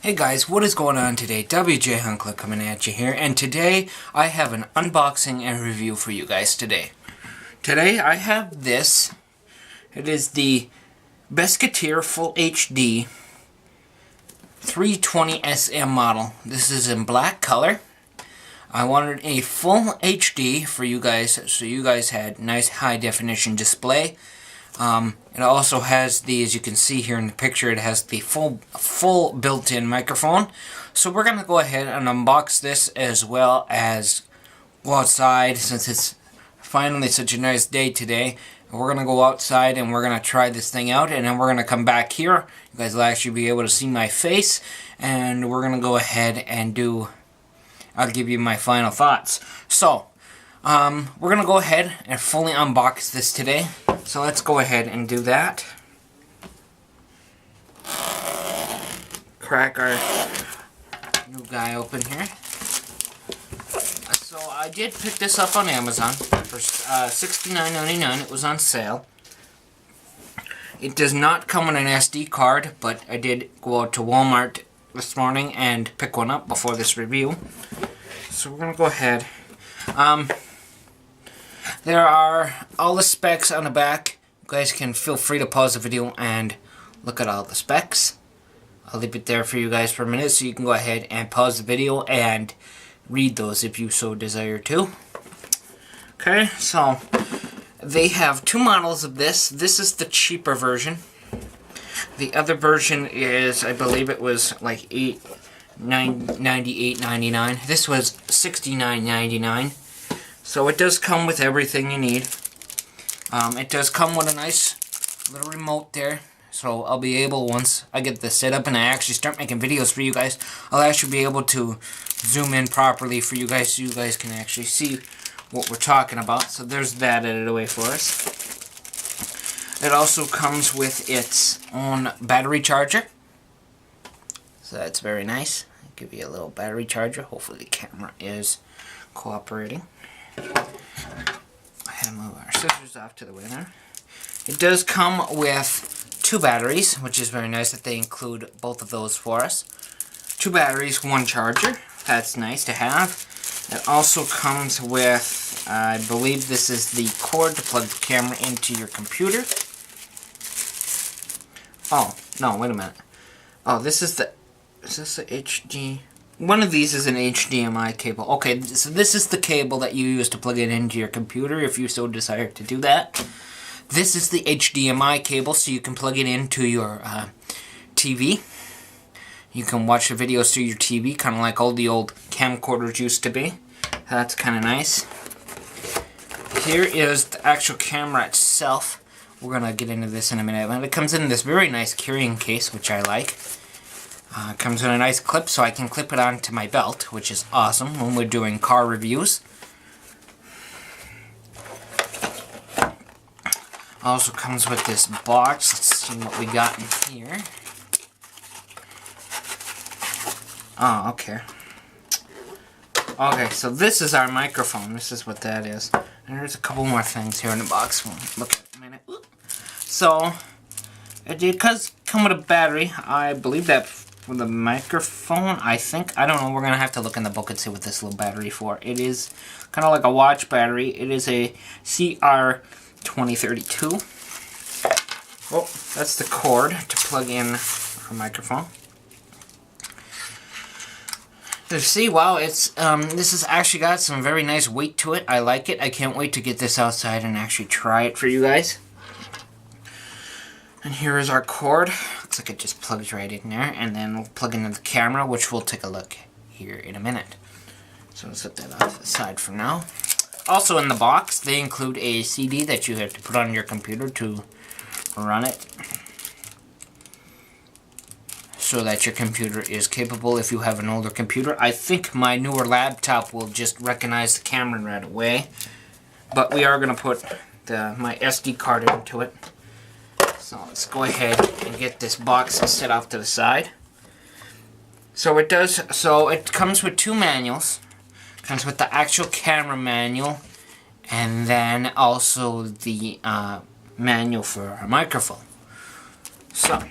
Hey guys, what is going on today? WJ Hunkler coming at you here, and today I have an unboxing and review for you guys today. Today I have this. It is the Besteker Full HD 320 SM model. This is in black color. I wanted a full HD for you guys, so you guys had nice high definition display. It also has the, as you can see here in the picture, it has the full built-in microphone. So we're going to go ahead and unbox this, as well as go outside, since it's finally such a nice day today. We're going to go outside and we're going to try this thing out, and then we're going to come back here. You guys will actually be able to see my face, and we're going to go ahead and I'll give you my final thoughts. So, we're going to go ahead and fully unbox this today. So let's go ahead and do that. Crack our new guy open here. So I did pick this up on Amazon for $69.99. It was on sale. It does not come with an SD card, but I did go out to Walmart this morning and pick one up before this review. So we're going to go ahead. There are all the specs on the back. You guys can feel free to pause the video and look at all the specs. I'll leave it there for you guys for a minute, so you can go ahead and pause the video and read those if you so desire to. Okay, so they have two models of this. This is the cheaper version. The other version is, I believe it was like $98.99. This was $69.99. So it does come with everything you need. It does come with a nice little remote there. So I'll be able, once I get this set up and I actually start making videos for you guys, I'll actually be able to zoom in properly for you guys, so you guys can actually see what we're talking about. So there's that out of the way for us. It also comes with its own battery charger. So that's very nice. I'll give you a little battery charger. Hopefully the camera is cooperating. I have to move our scissors off to the way there. It does come with two batteries, which is very nice that they include both of those for us. Two batteries, one charger. That's nice to have. It also comes with, I believe this is the cord to plug the camera into your computer. Oh, no, wait a minute. Oh, is this the HD? One of these is an HDMI cable. Okay, so this is the cable that you use to plug it into your computer if you so desire to do that. This is the HDMI cable, so you can plug it into your TV. You can watch the videos through your TV, kind of like all the old camcorders used to be. That's kind of nice. Here is the actual camera itself. We're going to get into this in a minute. And it comes in this very nice carrying case, which I like. It comes with a nice clip, so I can clip it onto my belt, which is awesome when we're doing car reviews. Also comes with this box. Let's see what we got in here. Oh, okay. Okay, so this is our microphone. This is what that is. And there's a couple more things here in the box. We'll look at it in a minute. So, it does come with a battery. I believe that for the microphone, I think. I don't know. We're going to have to look in the book and see what this little battery for. It is kind of like a watch battery. It is a CR2032. Oh, that's the cord to plug in our microphone. So see, wow, it's this has actually got some very nice weight to it. I like it. I can't wait to get this outside and actually try it for you guys. And here is our cord. Looks like it just plugs right in there, and then we'll plug into the camera, which we'll take a look here in a minute. So we'll set that off to the side for now. Also in the box, they include a CD that you have to put on your computer to run it, so that your computer is capable if you have an older computer. I think my newer laptop will just recognize the camera right away, but we are going to put my SD card into it. So let's go ahead and get this box set off to the side. So it comes with two manuals. It comes with the actual camera manual, and then also the manual for our microphone. So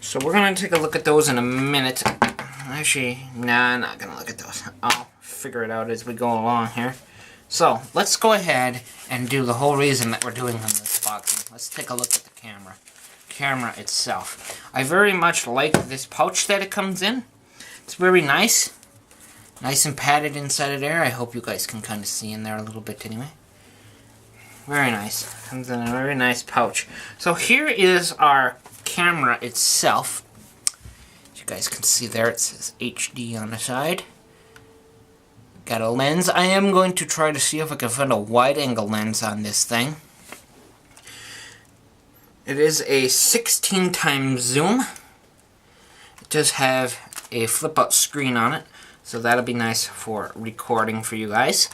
So we're going to take a look at those in a minute. Actually, nah, I'm not going to look at those. I'll figure it out as we go along here. So, let's go ahead and do the whole reason that we're doing this boxing. Let's take a look at the camera. Camera itself. I very much like this pouch that it comes in. It's very nice. Nice and padded inside of there. I hope you guys can kind of see in there a little bit anyway. Very nice. Comes in a very nice pouch. So here is our camera itself. As you guys can see there, it says HD on the side. Got a lens. I am going to try to see if I can find a wide-angle lens on this thing. It is a 16 times zoom. It does have a flip-out screen on it, so that'll be nice for recording for you guys.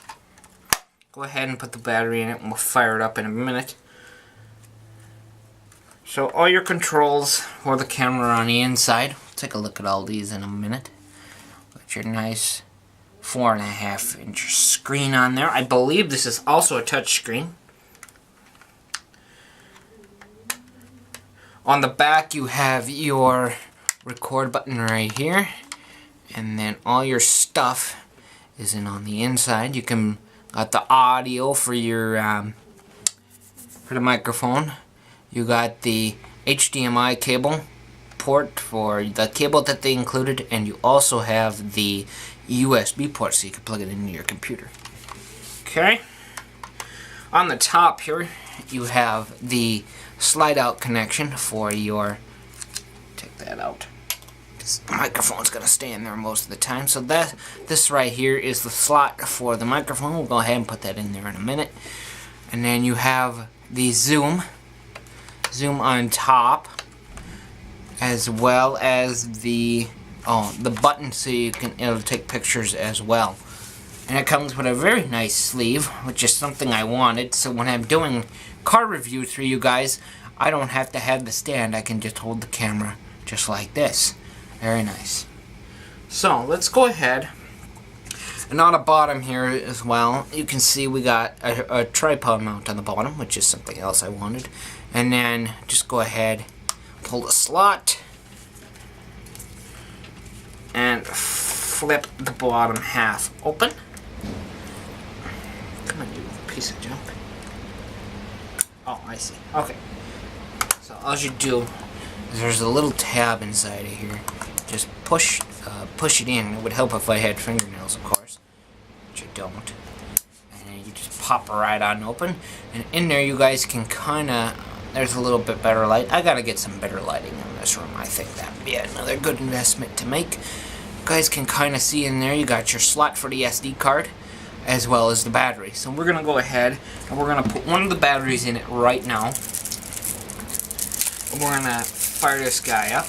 Go ahead and put the battery in it, and we'll fire it up in a minute. So all your controls for the camera are on the inside. We'll take a look at all these in a minute. Got your nice 4.5-inch screen on there. I believe this is also a touch screen. On the back you have your record button right here, and then all your stuff is in on the inside. You can got the audio for your for the microphone. You got the HDMI cable port for the cable that they included, and you also have the USB port so you can plug it into your computer. Okay. On the top here you have the slide out connection for your, take that out, this microphone's gonna stay in there most of the time. So this right here is the slot for the microphone. We'll go ahead and put that in there in a minute. And then you have the zoom on top, as well as the button so it'll take pictures as well. And it comes with a very nice sleeve, which is something I wanted, so when I'm doing car reviews for you guys, I don't have to have the stand. I can just hold the camera just like this. Very nice. So let's go ahead, and on the bottom here as well, you can see we got a tripod mount on the bottom, which is something else I wanted. And then just go ahead, pull the slot, and flip the bottom half open. Come on, you piece of junk. Oh, I see. Okay. So all you do is there's a little tab inside of here. Just push it in. It would help if I had fingernails, of course, which I don't. And then you just pop it right on open. And in there, you guys can kind of. There's a little bit better light. I gotta get some better lighting in this room. I think that would be another good investment to make. You guys can kind of see in there. You got your slot for the SD card, as well as the battery. So we're gonna go ahead and we're gonna put one of the batteries in it right now. We're gonna fire this guy up.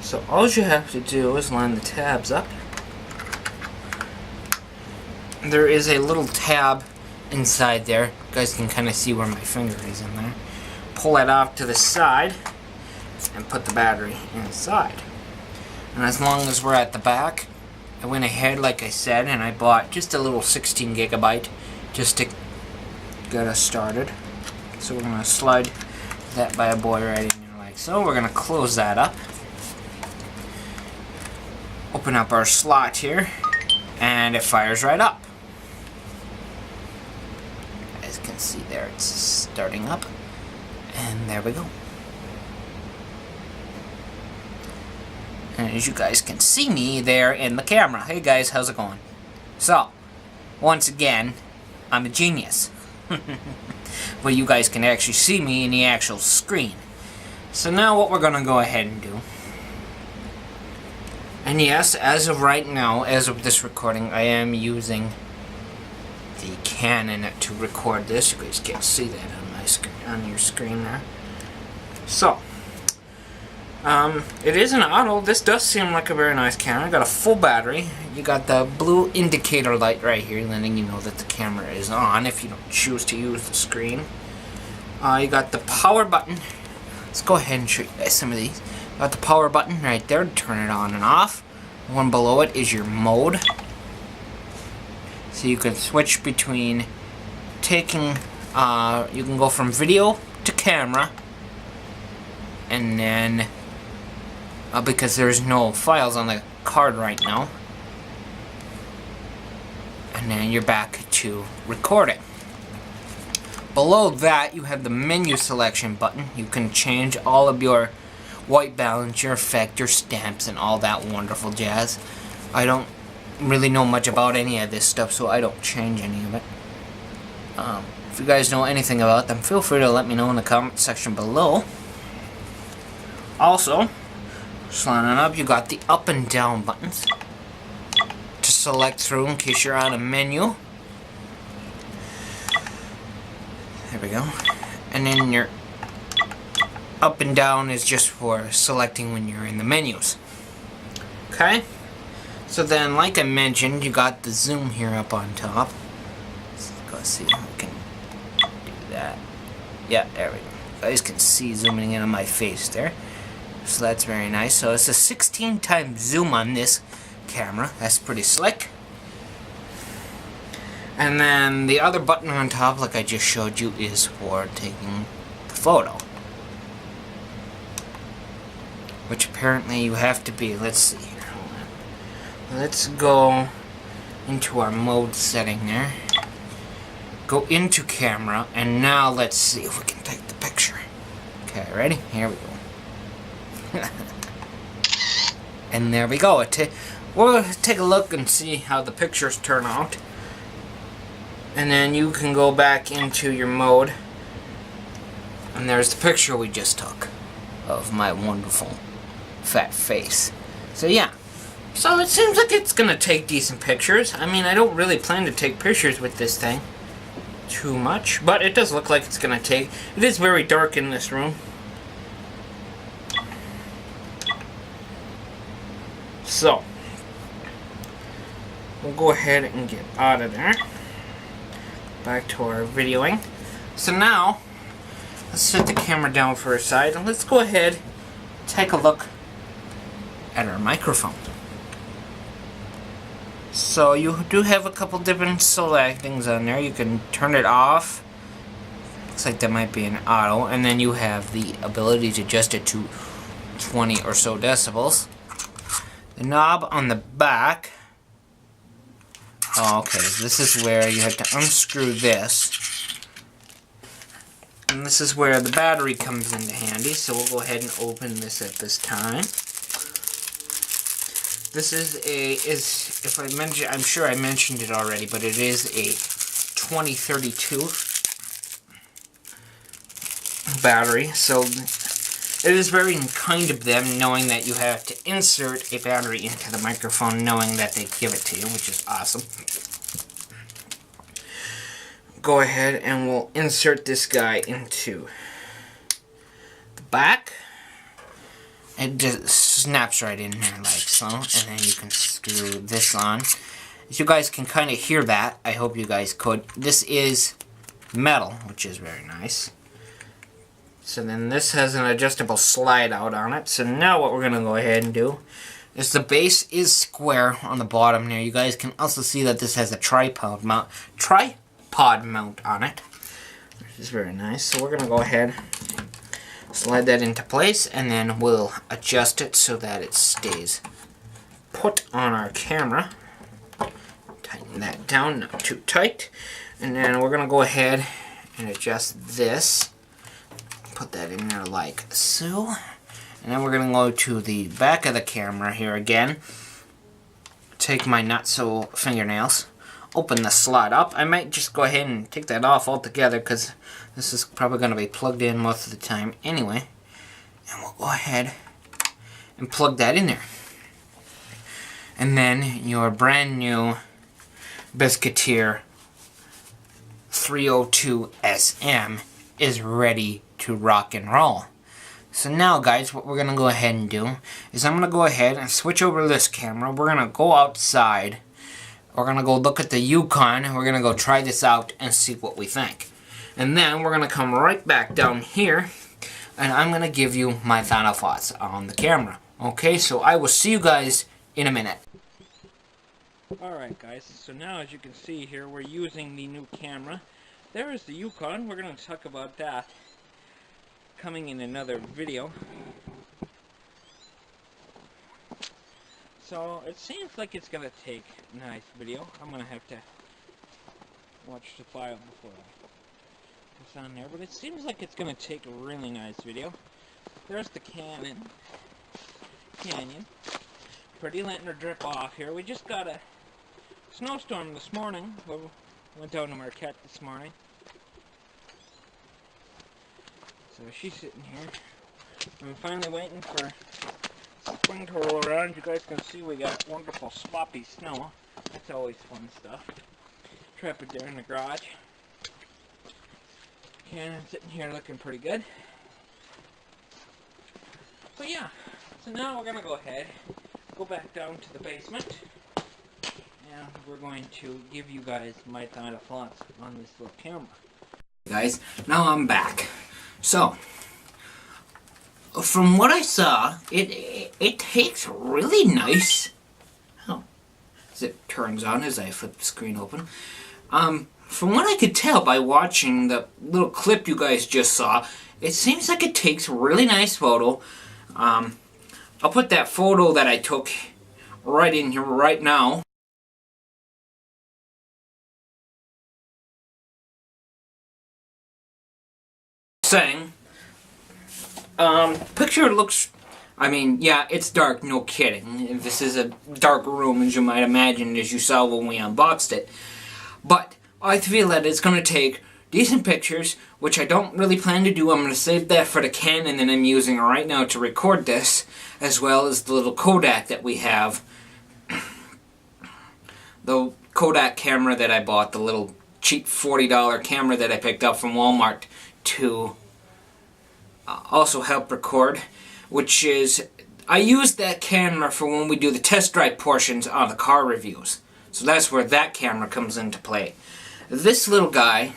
So all you have to do is line the tabs up. There is a little tab inside there. You guys can kind of see where my finger is in there. Pull that off to the side and put the battery inside. And as long as we're at the back, I went ahead, like I said, and I bought just a little 16 gigabyte just to get us started. So we're going to slide that bad boy right in there like so. We're going to close that up. Open up our slot here, and it fires right up. As you can see there, it's starting up. And there we go. And as you guys can see me there in the camera. Hey guys, how's it going? So, once again, I'm a genius. But you guys can actually see me in the actual screen. So now what we're going to go ahead and do. And yes, as of right now, as of this recording, I am using the Canon to record this. You guys can't see that on my screen, on your screen there. So, it is an auto. This does seem like a very nice camera. Got a full battery. You got the blue indicator light right here, letting you know that the camera is on if you don't choose to use the screen. You got the power button. Let's go ahead and show you guys some of these. Got the power button right there to turn it on and off. One below it is your mode. So you can switch between taking, you can go from video to camera, and then because there's no files on the card right now, and then you're back to recording. Below that, you have the menu selection button. You can change all of your white balance, your effect, your stamps, and all that wonderful jazz. I don't really know much about any of this stuff, so I don't change any of it. If you guys know anything about them, feel free to let me know in the comment section below. Also, sliding up, you got the up and down buttons to select through in case you're on a menu. There we go. And then your up and down is just for selecting when you're in the menus. Okay? So then, like I mentioned, you got the zoom here up on top. Let's go see if we can do that. Yeah, there we go. You guys can see zooming in on my face there. So that's very nice. So it's a 16 times zoom on this camera. That's pretty slick. And then the other button on top, like I just showed you, is for taking the photo. Which apparently you have to be. Let's see here. Hold on. Let's go into our mode setting there. Go into camera, and now let's see if we can take the picture. Okay, ready? Here we go. And there we go. We'll take a look and see how the pictures turn out. And then you can go back into your mode. And there's the picture we just took of my wonderful fat face. So yeah. So it seems like it's gonna take decent pictures. I mean, I don't really plan to take pictures with this thing too much, but it does look like it's gonna take. It is very dark in this room. So we'll go ahead and get out of there. Back to our videoing. So now, let's set the camera down for a side, and let's go ahead and take a look at our microphone. So you do have a couple different selectings on there. You can turn it off. Looks like that might be an auto, and then you have the ability to adjust it to 20 or so decibels. The knob on the back. Oh, okay, this is where you have to unscrew this. And this is where the battery comes into handy, so we'll go ahead and open this at this time. This is I'm sure I mentioned it already, but it is a 2032 battery, so it is very kind of them knowing that you have to insert a battery into the microphone, knowing that they give it to you, which is awesome. Go ahead and we'll insert this guy into the back. It just snaps right in there like so, and then you can screw this on. As you guys can kind of hear that, I hope you guys could. This is metal, which is very nice. So then this has an adjustable slide out on it. So now what we're going to go ahead and do is the base is square on the bottom there. You guys can also see that this has a tripod mount on it, which is very nice. So we're going to go ahead, slide that into place, and then we'll adjust it so that it stays put on our camera. Tighten that down, not too tight. And then we're going to go ahead and adjust this. Put that in there like so. And then we're going to go to the back of the camera here again. Take my not so fingernails. Open the slot up. I might just go ahead and take that off altogether because this is probably going to be plugged in most of the time anyway. And we'll go ahead and plug that in there. And then your brand new Besteker 302 SM is ready to rock and roll. So now guys, what we're going to go ahead and do is I'm going to go ahead and switch over to this camera. We're going to go outside. We're going to go look at the Yukon, and we're going to go try this out and see what we think. And then we're going to come right back down here, and I'm going to give you my final thoughts on the camera. Okay, so I will see you guys in a minute. Alright guys, so now as you can see here, we're using the new camera. There is the Yukon. We're going to talk about that coming in another video. So it seems like it's gonna take a nice video. I'm gonna have to watch the file before I put this on there, but it seems like it's gonna take a really nice video. There's the canyon. Pretty letting her drip off here. We just got a snowstorm this morning. We went down to Marquette this morning. So she's sitting here. I'm finally waiting for spring to roll around. You guys can see we got wonderful sloppy snow. That's always fun stuff. Trap it there in the garage. Cannon's sitting here looking pretty good. So yeah, so now we're gonna go ahead, go back down to the basement, and we're going to give you guys my final thoughts on this little camera. Guys, now I'm back. So, from what I saw, it takes really nice. Oh, as it turns on as I flip the screen open. From what I could tell by watching the little clip you guys just saw, it seems like it takes really nice photo. I'll put that photo that I took right in here right now. Saying, picture looks, I mean, yeah, it's dark, no kidding. This is a dark room, as you might imagine, as you saw when we unboxed it. But I feel that it's going to take decent pictures, which I don't really plan to do. I'm going to save that for the Canon that I'm using right now to record this, as well as the little Kodak that we have. The Kodak camera that I bought, the little cheap $40 camera that I picked up from Walmart to also help record, which is, I use that camera for when we do the test drive portions on the car reviews. So that's where that camera comes into play. This little guy,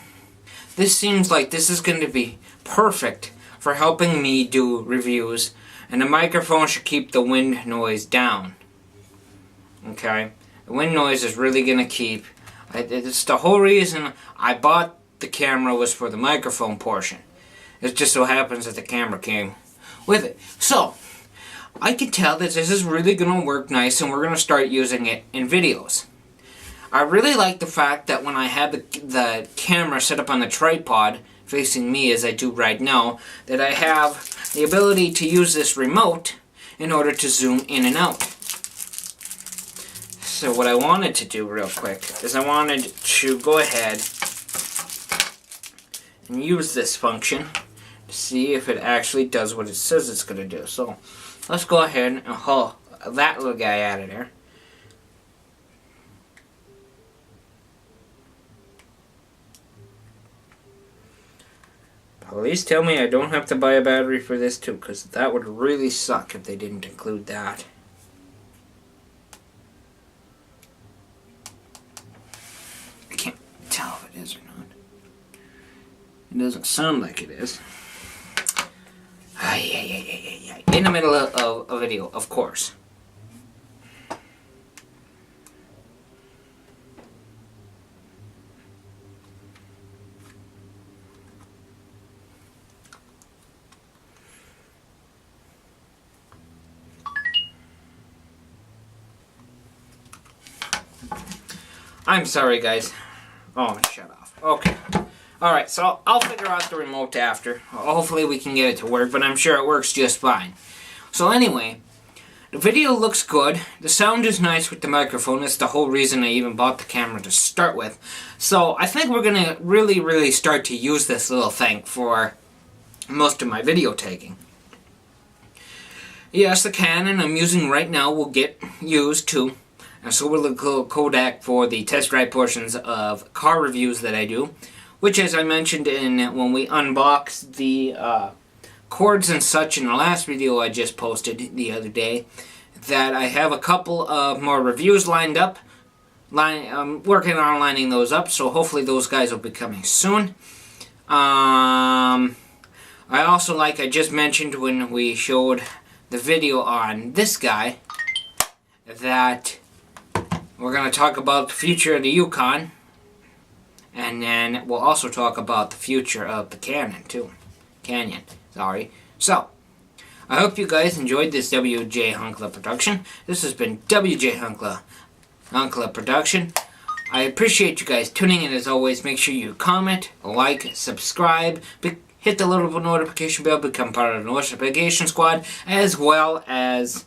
this seems like this is going to be perfect for helping me do reviews, and the microphone should keep the wind noise down. Okay? The wind noise is really going to keep. It's the whole reason I bought the camera was for the microphone portion. It just so happens that the camera came with it. So, I can tell that this is really going to work nice, and we're going to start using it in videos. I really like the fact that when I had the camera set up on the tripod facing me as I do right now, that I have the ability to use this remote in order to zoom in and out. So what I wanted to do real quick is I wanted to go ahead and use this function to see if it actually does what it says it's going to do. So let's go ahead and haul that little guy out of there. Please tell me I don't have to buy a battery for this too, because that would really suck if they didn't include that. I can't tell if it is or not. It doesn't sound like it is. In the middle of a video, of course. I'm sorry, guys. Oh, shut off. Okay. Alright, so I'll figure out the remote after. Hopefully we can get it to work, but I'm sure it works just fine. So anyway, the video looks good. The sound is nice with the microphone. That's the whole reason I even bought the camera to start with. So I think we're going to really start to use this little thing for most of my video taking. Yes, the Canon I'm using right now will get used too. And so will the Kodak for the test drive portions of car reviews that I do. Which, as I mentioned when we unboxed the cords and such in the last video I just posted the other day, that I have a couple of more reviews lined up. I'm working on lining those up, so hopefully those guys will be coming soon. I also, like I just mentioned when we showed the video on this guy, that we're going to talk about the future of the Yukon, and then we'll also talk about the future of the Canyon, sorry. So, I hope you guys enjoyed this WJ Hunkla production. This has been WJ Hunkla production. I appreciate you guys tuning in as always. Make sure you comment, like, subscribe, hit the little notification bell, become part of the notification squad, as well as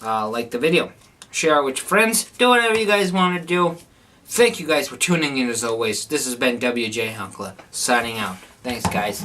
like the video. Share it with your friends. Do whatever you guys want to do. Thank you guys for tuning in as always. This has been WJ Hunkla signing out. Thanks guys.